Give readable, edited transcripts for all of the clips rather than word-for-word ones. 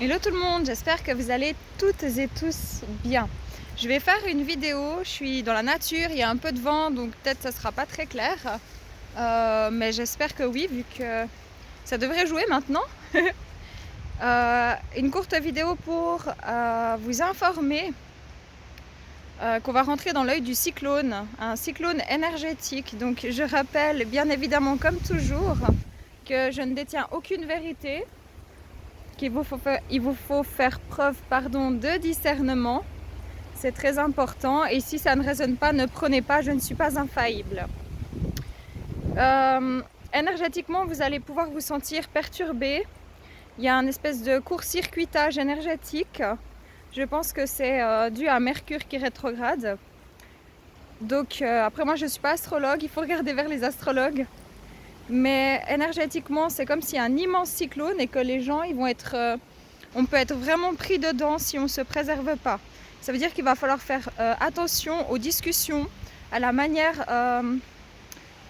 Hello tout le monde, j'espère que vous allez toutes et tous bien. Je vais faire une vidéo, je suis dans la nature, il y a un peu de vent donc peut-être ça sera pas très clair. Mais j'espère que oui vu que ça devrait jouer maintenant. Une courte vidéo pour vous informer qu'on va rentrer dans l'œil du cyclone, un cyclone énergétique. Donc je rappelle bien évidemment comme toujours que je ne détiens aucune vérité. Il vous faut faire preuve de discernement, c'est très important, et si ça ne résonne pas, ne prenez pas, je ne suis pas infaillible. Énergétiquement, vous allez pouvoir vous sentir perturbé, il y a une espèce de court-circuitage énergétique, je pense que c'est dû à Mercure qui rétrograde. Donc après moi je ne suis pas astrologue, il faut regarder vers les astrologues. Mais énergétiquement, c'est comme s'il y a un immense cyclone et que les gens, ils vont être... on peut être vraiment pris dedans si on ne se préserve pas. Ça veut dire qu'il va falloir faire attention aux discussions, à la manière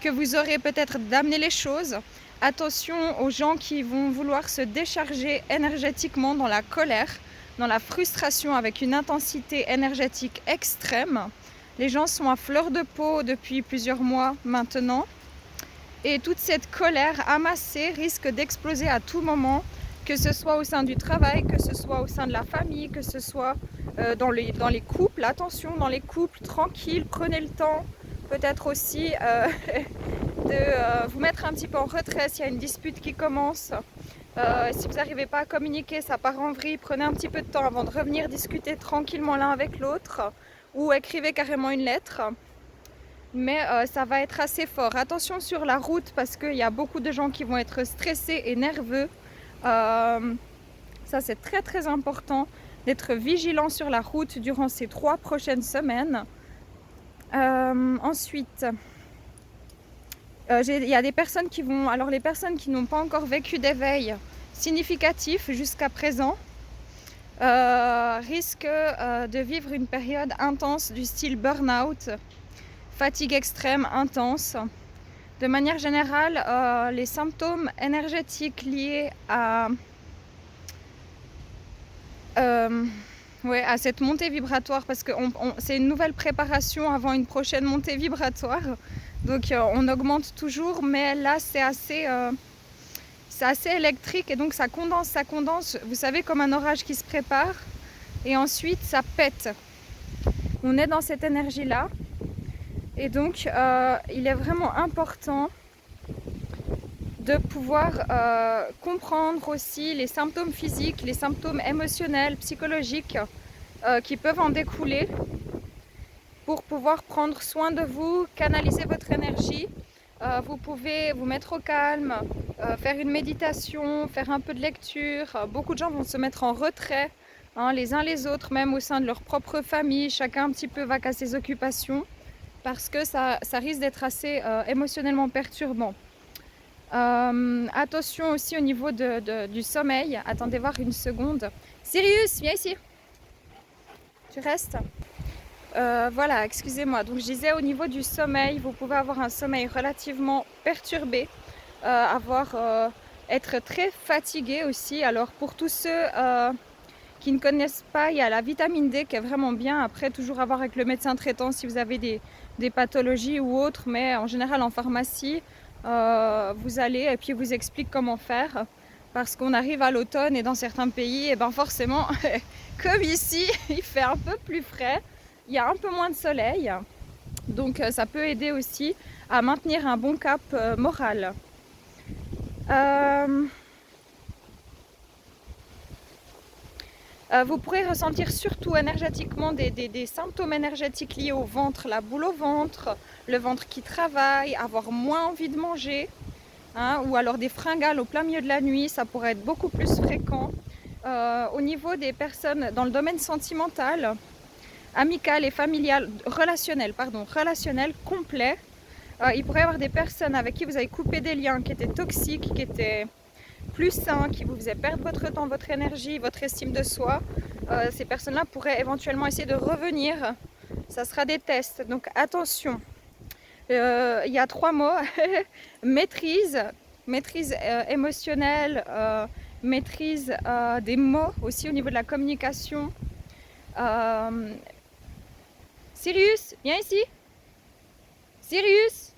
que vous aurez peut-être d'amener les choses. Attention aux gens qui vont vouloir se décharger énergétiquement dans la colère, dans la frustration avec une intensité énergétique extrême. Les gens sont à fleur de peau depuis plusieurs mois maintenant. Et toute cette colère amassée risque d'exploser à tout moment, que ce soit au sein du travail, que ce soit au sein de la famille, que ce soit dans les couples. Attention, dans les couples, tranquille, prenez le temps. Peut-être aussi de vous mettre un petit peu en retrait s'il y a une dispute qui commence. Si vous n'arrivez pas à communiquer, ça part en vrille, prenez un petit peu de temps avant de revenir discuter tranquillement l'un avec l'autre, ou écrivez carrément une lettre. Mais ça va être assez fort. Attention sur la route parce qu'il y a beaucoup de gens qui vont être stressés et nerveux. Ça c'est très très important d'être vigilant sur la route durant ces 3 prochaines semaines. Ensuite, il y a des personnes qui vont... Alors les personnes qui n'ont pas encore vécu d'éveil significatif jusqu'à présent risquent de vivre une période intense du style burn-out, fatigue extrême, intense. De manière générale, les symptômes énergétiques liés à cette montée vibratoire, parce que c'est une nouvelle préparation avant une prochaine montée vibratoire. Donc on augmente toujours, mais là c'est assez électrique et donc ça condense, vous savez, comme un orage qui se prépare et ensuite ça pète. On est dans cette énergie-là. Et donc, il est vraiment important de pouvoir comprendre aussi les symptômes physiques, les symptômes émotionnels, psychologiques qui peuvent en découler pour pouvoir prendre soin de vous, canaliser votre énergie. Vous pouvez vous mettre au calme, faire une méditation, faire un peu de lecture. Beaucoup de gens vont se mettre en retrait, les uns les autres, même au sein de leur propre famille. Chacun un petit peu va qu'à ses occupations, parce que ça risque d'être assez émotionnellement perturbant. Attention aussi au niveau du sommeil. Attendez voir une seconde. Sirius, viens ici. Tu restes. Voilà, excusez-moi. Donc je disais au niveau du sommeil, vous pouvez avoir un sommeil relativement perturbé, être très fatigué aussi. Alors pour tous ceux qui ne connaissent pas, il y a la vitamine D qui est vraiment bien. Après, toujours à voir avec le médecin traitant si vous avez des pathologies ou autres, mais en général en pharmacie, vous allez et puis vous explique comment faire, parce qu'on arrive à l'automne et dans certains pays, et ben forcément, comme ici, il fait un peu plus frais, il y a un peu moins de soleil, donc ça peut aider aussi à maintenir un bon cap moral. Vous pourrez ressentir surtout énergétiquement des symptômes énergétiques liés au ventre, la boule au ventre, le ventre qui travaille, avoir moins envie de manger, ou alors des fringales au plein milieu de la nuit, ça pourrait être beaucoup plus fréquent. Au niveau des personnes dans le domaine sentimental, amical et familial, relationnel complet, il pourrait y avoir des personnes avec qui vous avez coupé des liens qui étaient toxiques, qui étaient plus sain, qui vous faisait perdre votre temps, votre énergie, votre estime de soi. Ces personnes-là pourraient éventuellement essayer de revenir. Ça sera des tests, donc attention. Il y a 3 mots. maîtrise émotionnelle, maîtrise des mots, aussi au niveau de la communication. Sirius, viens ici. Sirius.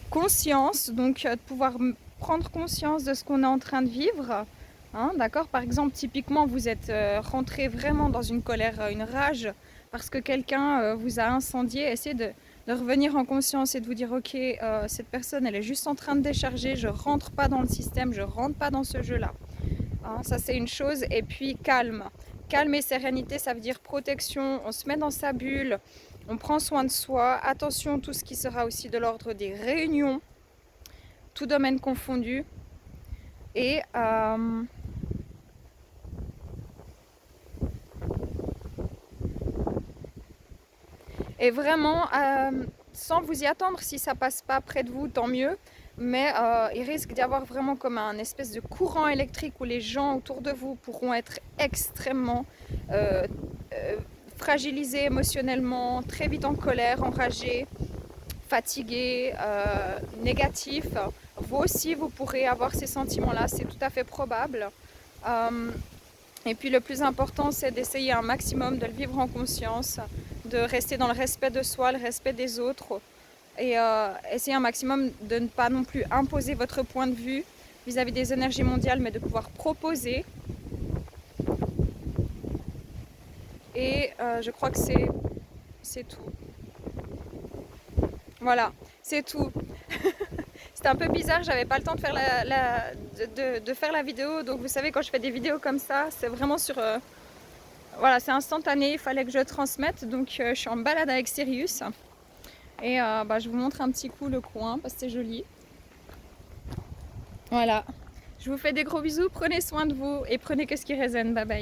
Conscience, donc de pouvoir prendre conscience de ce qu'on est en train de vivre. Hein, d'accord. Par exemple, typiquement, vous êtes rentré vraiment dans une colère, une rage, parce que quelqu'un vous a incendié. Essayez de revenir en conscience et de vous dire, ok, cette personne, elle est juste en train de décharger, je rentre pas dans le système, je rentre pas dans ce jeu-là. Hein, ça, c'est une chose. Et puis, calme. Calme et sérénité, ça veut dire protection. On se met dans sa bulle, on prend soin de soi. Attention, tout ce qui sera aussi de l'ordre des réunions, tout domaine confondu. Et vraiment, sans vous y attendre, si ça passe pas près de vous, tant mieux. Mais il risque d'y avoir vraiment comme un espèce de courant électrique où les gens autour de vous pourront être extrêmement fragilisés émotionnellement, très vite en colère, enragés, fatigués, négatifs. Vous aussi, vous pourrez avoir ces sentiments-là, c'est tout à fait probable. Et puis le plus important, c'est d'essayer un maximum de le vivre en conscience, de rester dans le respect de soi, le respect des autres, et essayer un maximum de ne pas non plus imposer votre point de vue vis-à-vis des énergies mondiales, mais de pouvoir proposer. Et je crois que c'est tout. Voilà, c'est tout. C'était un peu bizarre, j'avais pas le temps de faire de faire la vidéo. Donc vous savez, quand je fais des vidéos comme ça, c'est vraiment sur... voilà, c'est instantané, il fallait que je transmette. Donc je suis en balade avec Sirius. Et je vous montre un petit coup le coin parce que c'est joli. Voilà. Je vous fais des gros bisous, prenez soin de vous et prenez que ce qui résonne. Bye bye.